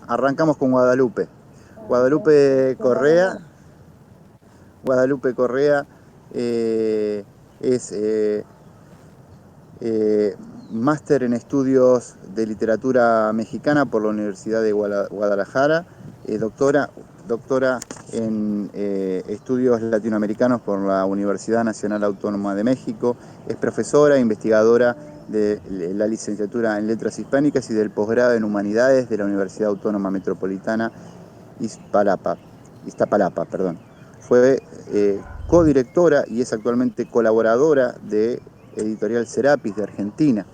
Arrancamos con Guadalupe. Guadalupe Correa. Guadalupe Correa eh, es eh, máster en estudios de literatura mexicana por la Universidad de Guadalajara, doctora en estudios latinoamericanos por la Universidad Nacional Autónoma de México, es profesora e investigadora de la licenciatura en Letras Hispánicas y del posgrado en Humanidades de la Universidad Autónoma Metropolitana Iztapalapa. Fue codirectora y es actualmente colaboradora de Editorial Serapis de Argentina.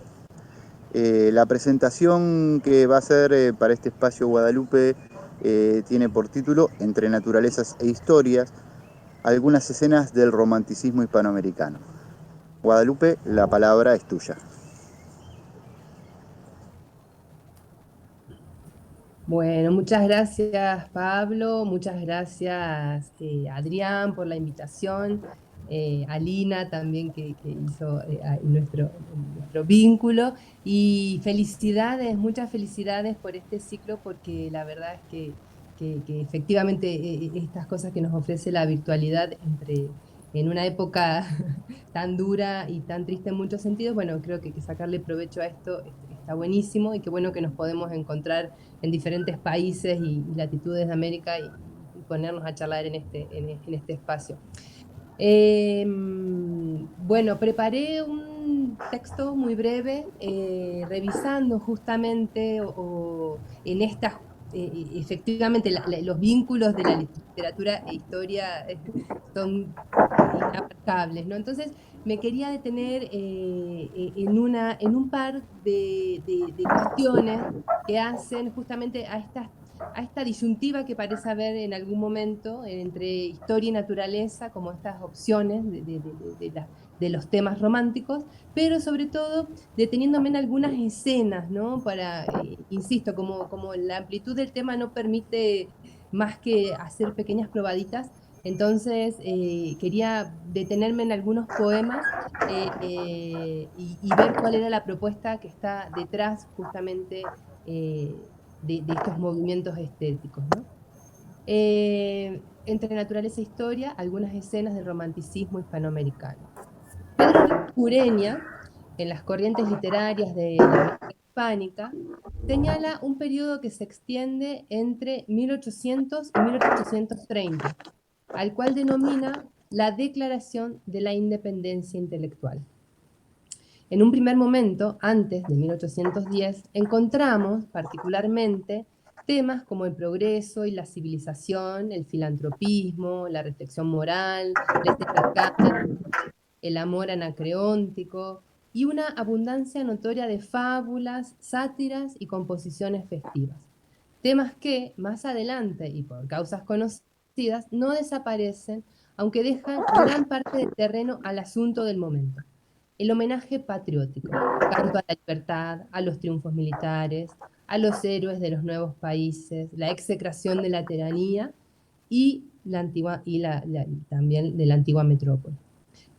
La presentación que va a hacer para este espacio Guadalupe tiene por título Entre naturalezas e historias, algunas escenas del romanticismo hispanoamericano. Guadalupe, la palabra es tuya. Bueno, muchas gracias Pablo, muchas gracias Adrián por la invitación, Alina también que hizo nuestro vínculo y felicidades, muchas felicidades por este ciclo porque la verdad es que efectivamente estas cosas que nos ofrece la virtualidad en una época tan dura y tan triste en muchos sentidos, bueno, creo que sacarle provecho a esto está buenísimo y qué bueno que nos podemos encontrar en diferentes países y latitudes de América y ponernos a charlar en este espacio. Bueno, preparé un texto muy breve revisando justamente en estas, efectivamente, los vínculos de la literatura e historia son inabarcables, ¿no? Entonces, me quería detener en un par de cuestiones que hacen justamente a esta disyuntiva que parece haber en algún momento entre historia y naturaleza, como estas opciones de los temas románticos, pero sobre todo deteniéndome en algunas escenas, ¿no? Para, insisto, como la amplitud del tema no permite más que hacer pequeñas probaditas, entonces quería detenerme en algunos poemas y ver cuál era la propuesta que está detrás justamente de estos movimientos estéticos, ¿no? Entre naturaleza e historia, algunas escenas del romanticismo hispanoamericano. Pedro Ureña, en las corrientes literarias de la América hispánica, señala un periodo que se extiende entre 1800 y 1830, al cual denomina la Declaración de la Independencia Intelectual. En un primer momento, antes de 1810, encontramos particularmente temas como el progreso y la civilización, el filantropismo, la reflexión moral, el amor anacreóntico y una abundancia notoria de fábulas, sátiras y composiciones festivas. Temas que, más adelante y por causas conocidas, no desaparecen, aunque dejan gran parte del terreno al asunto del momento. El homenaje patriótico, canto a la libertad, a los triunfos militares, a los héroes de los nuevos países, la execración de la tiranía y, también de la antigua metrópoli.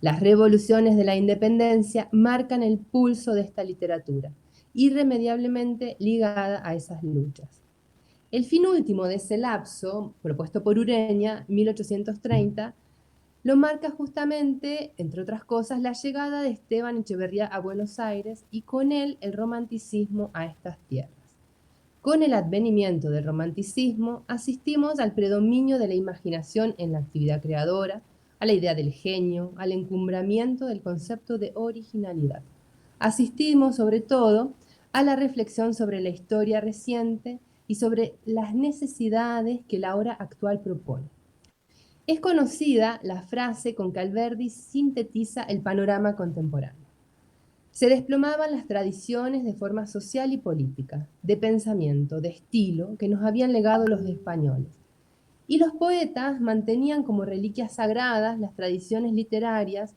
Las revoluciones de la independencia marcan el pulso de esta literatura, irremediablemente ligada a esas luchas. El fin último de ese lapso, propuesto por Ureña, 1830, lo marca justamente, entre otras cosas, la llegada de Esteban Echeverría a Buenos Aires y con él el romanticismo a estas tierras. Con el advenimiento del romanticismo, asistimos al predominio de la imaginación en la actividad creadora, a la idea del genio, al encumbramiento del concepto de originalidad. Asistimos, sobre todo, a la reflexión sobre la historia reciente y sobre las necesidades que la hora actual propone. Es conocida la frase con que Alberdi sintetiza el panorama contemporáneo. Se desplomaban las tradiciones de forma social y política, de pensamiento, de estilo, que nos habían legado los españoles. Y los poetas mantenían como reliquias sagradas las tradiciones literarias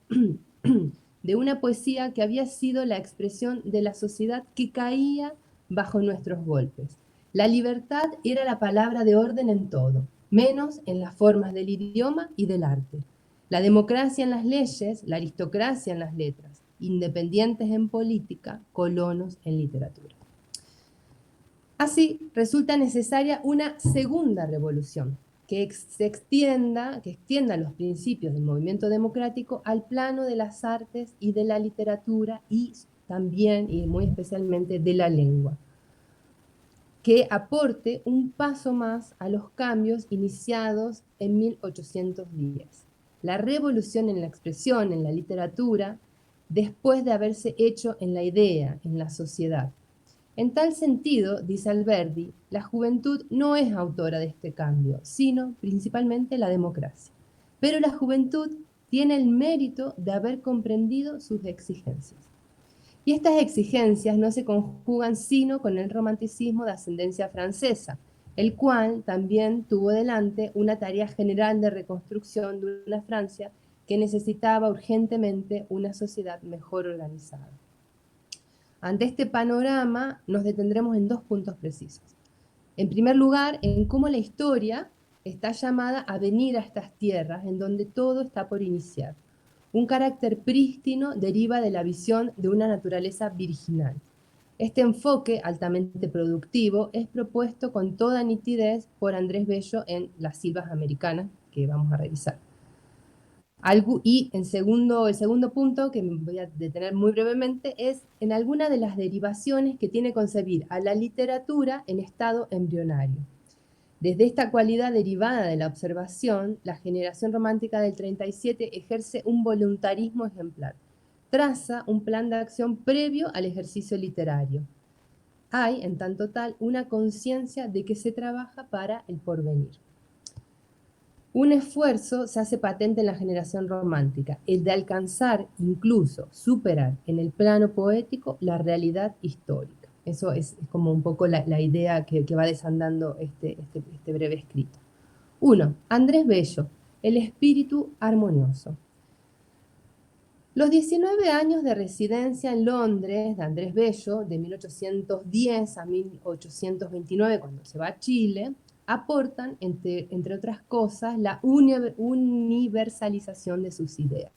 de una poesía que había sido la expresión de la sociedad que caía bajo nuestros golpes. La libertad era la palabra de orden en todo, menos en las formas del idioma y del arte. La democracia en las leyes, la aristocracia en las letras, independientes en política, colonos en literatura. Así, resulta necesaria una segunda revolución que extienda los principios del movimiento democrático al plano de las artes y de la literatura y también, y muy especialmente, de la lengua, que aporte un paso más a los cambios iniciados en 1810. La revolución en la expresión, en la literatura, después de haberse hecho en la idea, en la sociedad. En tal sentido, dice Alberdi, la juventud no es autora de este cambio, sino principalmente la democracia. Pero la juventud tiene el mérito de haber comprendido sus exigencias. Y estas exigencias no se conjugan sino con el romanticismo de ascendencia francesa, el cual también tuvo delante una tarea general de reconstrucción de una Francia que necesitaba urgentemente una sociedad mejor organizada. Ante este panorama nos detendremos en dos puntos precisos. En primer lugar, en cómo la historia está llamada a venir a estas tierras en donde todo está por iniciar. Un carácter prístino deriva de la visión de una naturaleza virginal. Este enfoque altamente productivo es propuesto con toda nitidez por Andrés Bello en Las Silvas Americanas, que vamos a revisar. Y el segundo punto, que me voy a detener muy brevemente, es en alguna de las derivaciones que tiene concebir a la literatura en estado embrionario. Desde esta cualidad derivada de la observación, la generación romántica del 37 ejerce un voluntarismo ejemplar. Traza un plan de acción previo al ejercicio literario. Hay, en tanto tal, una conciencia de que se trabaja para el porvenir. Un esfuerzo se hace patente en la generación romántica, el de alcanzar, incluso superar en el plano poético la realidad histórica. Eso es como un poco la idea que va desandando este breve escrito. 1. Andrés Bello, el espíritu armonioso. Los 19 años de residencia en Londres de Andrés Bello, de 1810 a 1829, cuando se va a Chile, aportan, entre otras cosas, la universalización de sus ideas.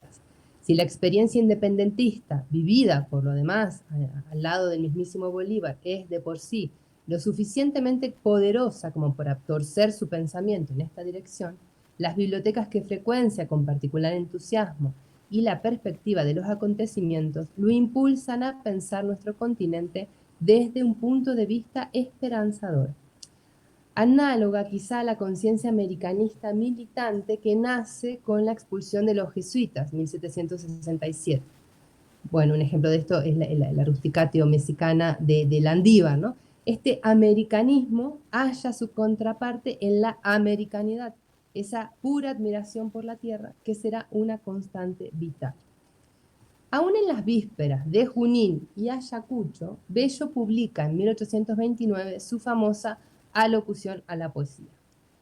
Si la experiencia independentista, vivida por lo demás al lado del mismísimo Bolívar, es de por sí lo suficientemente poderosa como para torcer su pensamiento en esta dirección, las bibliotecas que frecuencia con particular entusiasmo y la perspectiva de los acontecimientos lo impulsan a pensar nuestro continente desde un punto de vista esperanzador. Análoga quizá a la conciencia americanista militante que nace con la expulsión de los jesuitas, 1767. Bueno, un ejemplo de esto es la rusticatio mexicana de Landívar, ¿no? Este americanismo halla su contraparte en la americanidad, esa pura admiración por la tierra que será una constante vital. Aún en las vísperas de Junín y Ayacucho, Bello publica en 1829 su famosa Alocución a la poesía.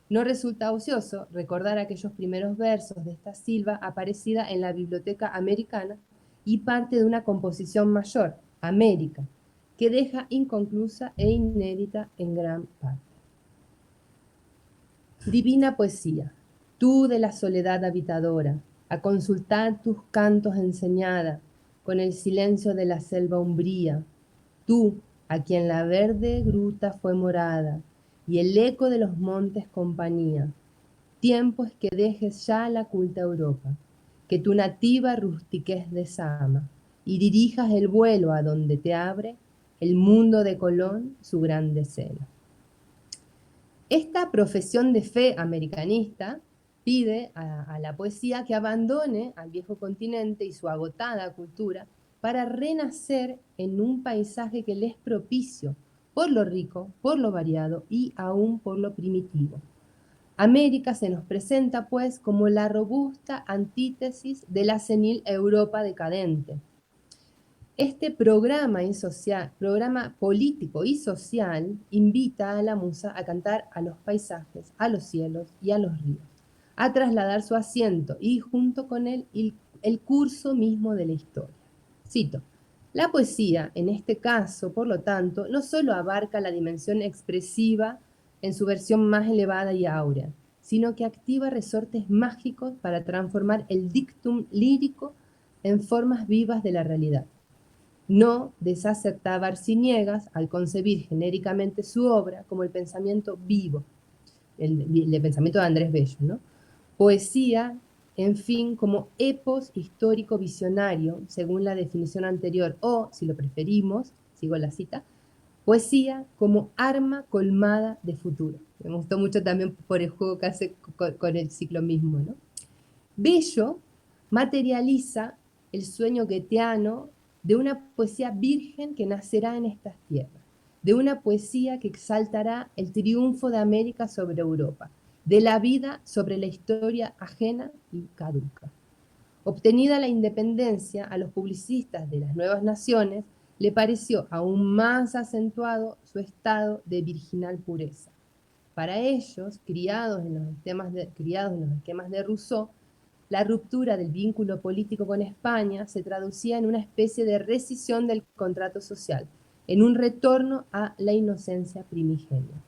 No resulta ocioso recordar aquellos primeros versos de esta silva aparecida en la Biblioteca Americana y parte de una composición mayor, América, que deja inconclusa e inédita en gran parte. Divina poesía, tú de la soledad habitadora, a consultar tus cantos enseñada, con el silencio de la selva umbría, tú, a quien la verde gruta fue morada, y el eco de los montes compañía, tiempo es que dejes ya la culta Europa, que tu nativa rustiquez desama, y dirijas el vuelo a donde te abre el mundo de Colón su grande celo. Esta profesión de fe americanista pide a la poesía que abandone al viejo continente y su agotada cultura para renacer en un paisaje que le es propicio por lo rico, por lo variado y aún por lo primitivo. América se nos presenta, pues, como la robusta antítesis de la senil Europa decadente. Este programa político y social invita a la musa a cantar a los paisajes, a los cielos y a los ríos, a trasladar su asiento y junto con él el curso mismo de la historia. Cito, la poesía, en este caso, por lo tanto, no solo abarca la dimensión expresiva en su versión más elevada y áurea, sino que activa resortes mágicos para transformar el dictum lírico en formas vivas de la realidad. no desacertaba Arciniegas al concebir genéricamente su obra como el pensamiento vivo, el pensamiento de Andrés Bello, ¿no? Poesía, en fin, como epos histórico visionario, según la definición anterior, o, si lo preferimos, sigo la cita, poesía como arma colmada de futuro. Me gustó mucho también por el juego que hace con el ciclo mismo, ¿no? Bello materializa el sueño goetheano de una poesía virgen que nacerá en estas tierras, de una poesía que exaltará el triunfo de América sobre Europa, de la vida sobre la historia ajena y caduca. Obtenida la independencia, a los publicistas de las nuevas naciones le pareció aún más acentuado su estado de virginal pureza. Para ellos, criados en los esquemas de Rousseau, la ruptura del vínculo político con España se traducía en una especie de rescisión del contrato social, en un retorno a la inocencia primigenia.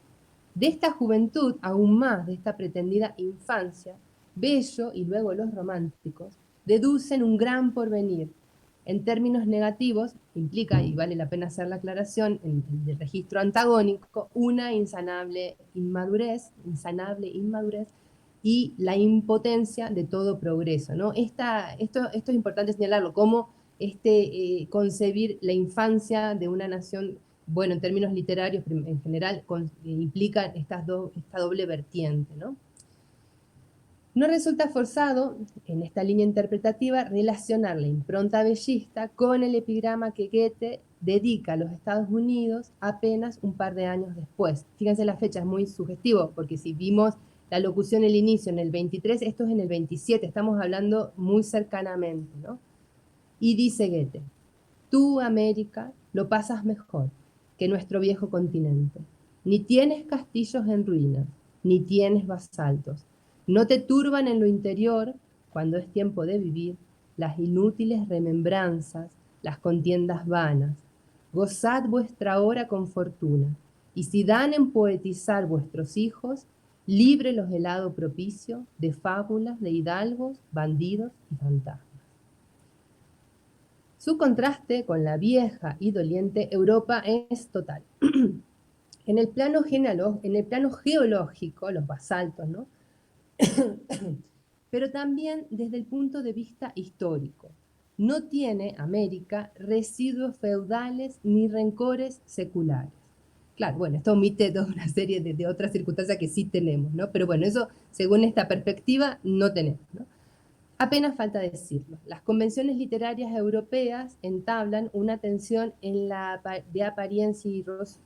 De esta juventud, aún más de esta pretendida infancia, Bello y luego los románticos deducen un gran porvenir. En términos negativos, implica, y vale la pena hacer la aclaración, en el registro antagónico, una insanable inmadurez y la impotencia de todo progreso, ¿no? Esto es importante señalarlo, cómo concebir la infancia de una nación, bueno, en términos literarios en general, implica esta doble vertiente, ¿no? No resulta forzado, en esta línea interpretativa, relacionar la impronta bellista con el epigrama que Goethe dedica a los Estados Unidos apenas un par de años después. Fíjense, la fecha es muy sugestivo, porque si vimos la locución, el inicio en el 23, esto es en el 27, estamos hablando muy cercanamente, ¿no? Y dice Goethe: tú, América, lo pasas mejor que nuestro viejo continente. Ni tienes castillos en ruinas, ni tienes basaltos. No te turban en lo interior, cuando es tiempo de vivir, las inútiles remembranzas, las contiendas vanas. Gozad vuestra hora con fortuna, y si dan en poetizar vuestros hijos, libre los helado propicio de fábulas de hidalgos, bandidos y fantasmas. Su contraste con la vieja y doliente Europa es total. En el plano geológico, los basaltos, ¿no? Pero también desde el punto de vista histórico. No tiene América residuos feudales ni rencores seculares. Claro, bueno, esto omite toda una serie de otras circunstancias que sí tenemos, ¿no? Pero bueno, eso según esta perspectiva no tenemos, ¿no? Apenas falta decirlo. Las convenciones literarias europeas entablan una tensión de apariencia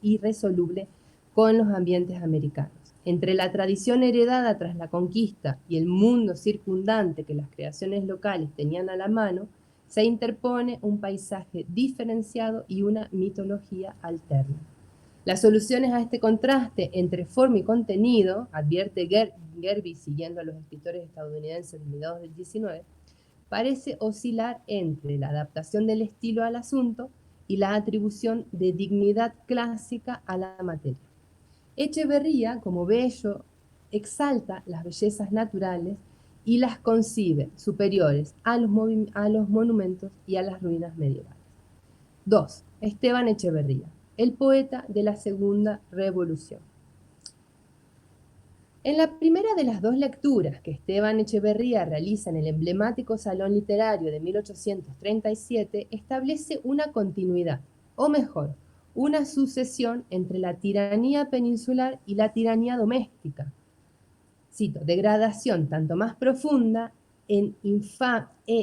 irresoluble con los ambientes americanos. Entre la tradición heredada tras la conquista y el mundo circundante que las creaciones locales tenían a la mano, se interpone un paisaje diferenciado y una mitología alterna. Las soluciones a este contraste entre forma y contenido, advierte Gerby siguiendo a los escritores estadounidenses de mediados del 19, parece oscilar entre la adaptación del estilo al asunto y la atribución de dignidad clásica a la materia. Echeverría, como Bello, exalta las bellezas naturales y las concibe superiores a los monumentos y a las ruinas medievales. 2. Esteban Echeverría, el poeta de la Segunda Revolución. En la primera de las dos lecturas que Esteban Echeverría realiza en el emblemático Salón Literario de 1837, establece una continuidad, o mejor, una sucesión entre la tiranía peninsular y la tiranía doméstica. Cito: degradación tanto más profunda e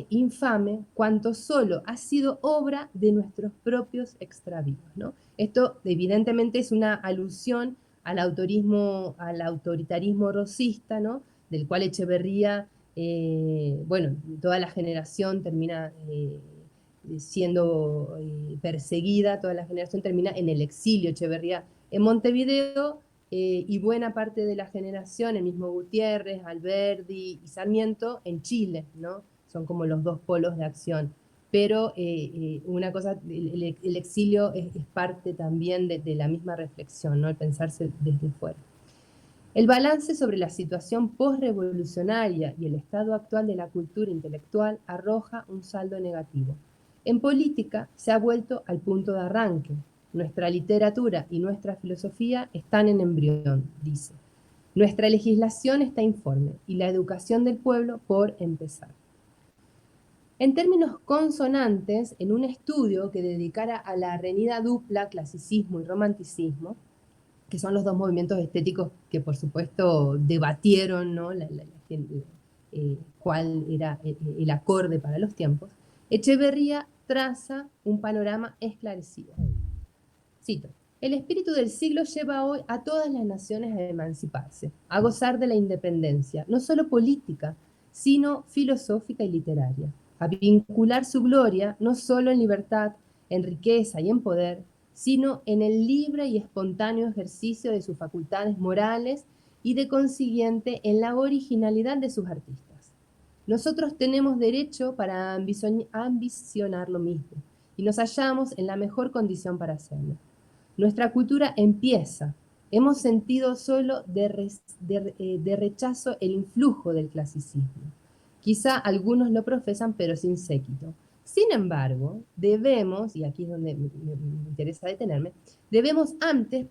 infame cuanto solo ha sido obra de nuestros propios extravíos, ¿no? Esto evidentemente es una alusión al autoritarismo rosista, ¿no? Del cual Echeverría, bueno, toda la generación termina siendo perseguida, toda la generación termina en el exilio. Echeverría en Montevideo, y buena parte de la generación, el mismo Gutiérrez, Alberdi y Sarmiento, en Chile, ¿no? Son como los dos polos de acción. Pero una cosa, el exilio es parte también de la misma reflexión, ¿no? El pensarse desde fuera. El balance sobre la situación postrevolucionaria y el estado actual de la cultura intelectual arroja un saldo negativo. En política se ha vuelto al punto de arranque. Nuestra literatura y nuestra filosofía están en embrión, dice. Nuestra legislación está informe y la educación del pueblo por empezar. En términos consonantes, en un estudio que dedicara a la reñida dupla clasicismo y romanticismo, que son los dos movimientos estéticos que por supuesto debatieron, ¿no? Cuál era el acorde para los tiempos, Echeverría traza un panorama esclarecido. Cito: el espíritu del siglo lleva hoy a todas las naciones a emanciparse, a gozar de la independencia, no solo política, sino filosófica y literaria, a vincular su gloria no solo en libertad, en riqueza y en poder, sino en el libre y espontáneo ejercicio de sus facultades morales y de consiguiente en la originalidad de sus artistas. Nosotros tenemos derecho para ambicionar lo mismo y nos hallamos en la mejor condición para hacerlo. Nuestra cultura empieza. Hemos sentido solo de rechazo el influjo del clasicismo. Quizá algunos lo profesan, pero sin séquito. Sin embargo, debemos, y aquí es donde me interesa detenerme, debemos antes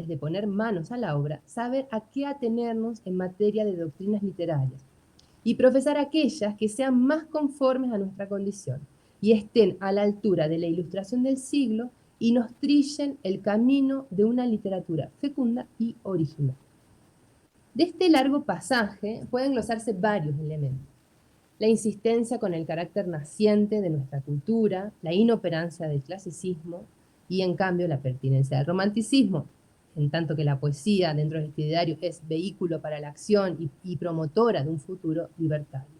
de poner manos a la obra, saber a qué atenernos en materia de doctrinas literarias y profesar aquellas que sean más conformes a nuestra condición y estén a la altura de la ilustración del siglo y nos trillen el camino de una literatura fecunda y original. De este largo pasaje pueden glosarse varios elementos. La insistencia con el carácter naciente de nuestra cultura, la inoperancia del clasicismo y en cambio la pertinencia del romanticismo, en tanto que la poesía dentro del este ideario es vehículo para la acción y promotora de un futuro libertario.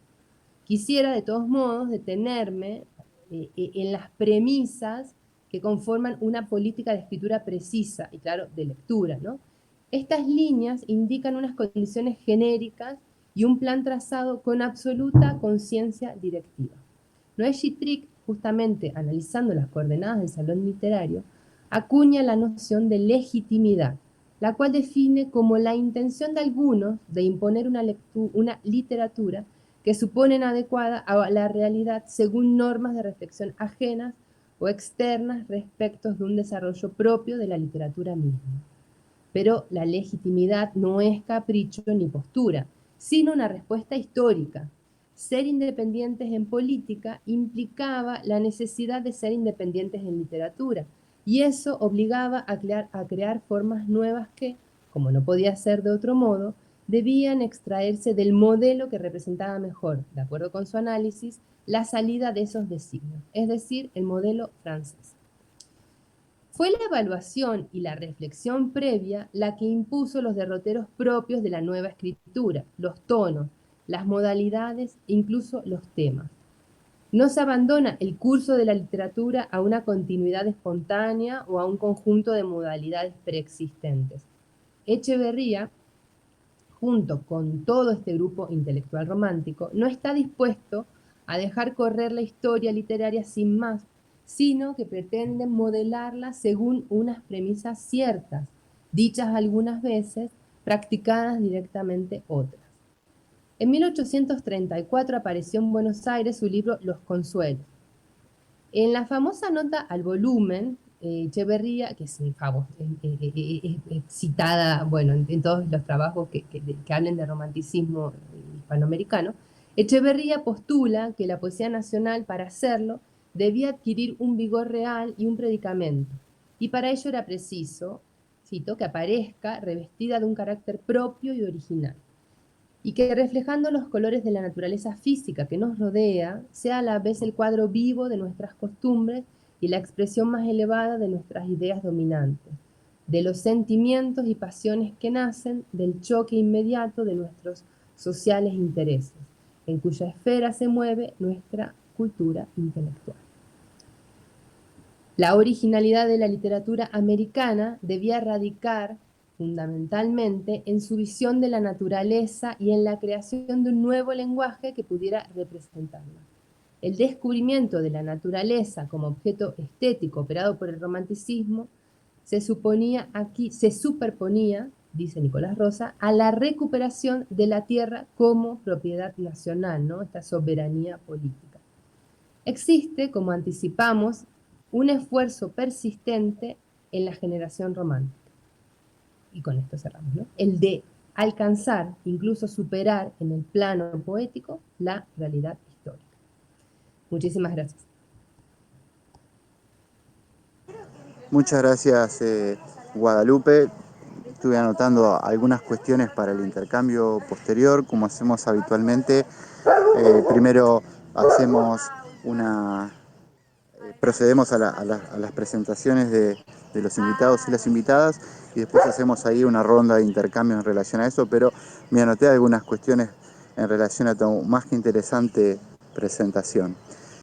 Quisiera de todos modos detenerme en las premisas que conforman una política de escritura precisa y, claro, de lectura, ¿no? Estas líneas indican unas condiciones genéricas y un plan trazado con absoluta conciencia directiva. Noé Gittrick, justamente analizando las coordenadas del salón literario, acuña la noción de legitimidad, la cual define como la intención de algunos de imponer una literatura que suponen adecuada a la realidad según normas de reflexión ajenas o externas respecto de un desarrollo propio de la literatura misma. Pero la legitimidad no es capricho ni postura, sino una respuesta histórica. Ser independientes en política implicaba la necesidad de ser independientes en literatura, y eso obligaba a crear formas nuevas que, como no podía ser de otro modo, debían extraerse del modelo que representaba mejor, de acuerdo con su análisis, la salida de esos designios, es decir, el modelo francés. Fue la evaluación y la reflexión previa la que impuso los derroteros propios de la nueva escritura, los tonos, las modalidades e incluso los temas. No se abandona el curso de la literatura a una continuidad espontánea o a un conjunto de modalidades preexistentes. Echeverría, junto con todo este grupo intelectual romántico, no está dispuesto a dejar correr la historia literaria sin más, sino que pretenden modelarla según unas premisas ciertas, dichas algunas veces, practicadas directamente otras. En 1834 apareció en Buenos Aires su libro Los Consuelos. En la famosa nota al volumen, Echeverría, que es citada bueno, en todos los trabajos que hablen de romanticismo hispanoamericano, Echeverría postula que la poesía nacional, para hacerlo, debía adquirir un vigor real y un predicamento, y para ello era preciso, cito, que aparezca revestida de un carácter propio y original, y que reflejando los colores de la naturaleza física que nos rodea, sea a la vez el cuadro vivo de nuestras costumbres y la expresión más elevada de nuestras ideas dominantes, de los sentimientos y pasiones que nacen del choque inmediato de nuestros sociales intereses, en cuya esfera se mueve nuestra cultura intelectual. La originalidad de la literatura americana debía radicar fundamentalmente en su visión de la naturaleza y en la creación de un nuevo lenguaje que pudiera representarla. El descubrimiento de la naturaleza como objeto estético operado por el romanticismo se superponía, dice Nicolás Rosa, a la recuperación de la tierra como propiedad nacional, ¿no? Esta soberanía política. Existe, como anticipamos, un esfuerzo persistente en la generación romántica. Y con esto cerramos, ¿no? El de alcanzar, incluso superar en el plano poético, la realidad histórica. Muchísimas gracias. Muchas gracias, Guadalupe. Estuve anotando algunas cuestiones para el intercambio posterior, como hacemos habitualmente. Primero hacemos procedemos a las presentaciones de los invitados y las invitadas, y después hacemos ahí una ronda de intercambio en relación a eso, pero me anoté algunas cuestiones en relación a tu más que interesante presentación.